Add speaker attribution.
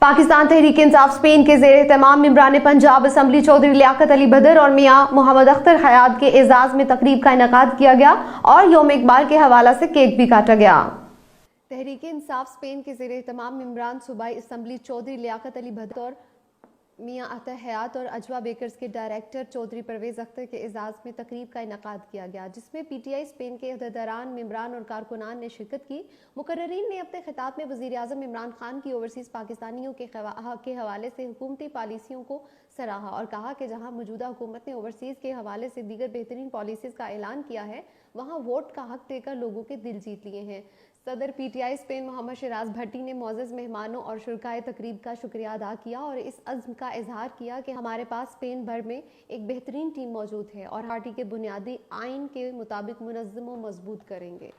Speaker 1: Pakistan Tehreek Insaf Spain के ज़ेर एहतमाम ममबरान Punjab assembly Chaudhary Liaquat Ali बदर और मियाँ मोहम्मद अख्तर हयात के ए'जाज में तकरीब का इनेकाद किया गया और यौम इकबाल के हवाला से केक भी काटा गया। तहरीक इंसाफ स्पेन के ज़ेर एहतमाम ममबरान सूबाई असम्बली चौधरी लियाकत अली बदर और मियाँ अख्तर हयात और अजवा बेकर्स के डायरेक्टर चौधरी परवेज अख्तर के ए'जाज में तकरीब का इनेकाद किया गया, जिसमें पीटीआई स्पेन के अहदेदारान, ममबरान और कारकुनान ने शिरकत की। मुकर्ररीन ने अपने खिताब में वज़ीर आज़म इमरान खान की ओवरसीज़ पाकिस्तानियों के हवाले से हुकूमती पॉलिसियों को सराहा और कहा कि जहां मौजूदा हुकूमत ने ओवरसीज़ के हवाले से दीगर बेहतरीन पॉलिसीज़ का ऐलान किया है, वहाँ वोट का हक देकर लोगों के दिल जीत लिए हैं। सदर पीटीआई स्पेन मोहम्मद शराज भट्टी ने मोअज़्ज़ज़ मेहमानों और शुरकाए तकरीब का शुक्रिया अदा किया और इस अज़्म का इजहार किया कि हमारे पास स्पेन भर में एक बेहतरीन टीम मौजूद है और पार्टी के बुनियादी आइन के मुताबिक मुनज़्ज़म व मजबूत करेंगे।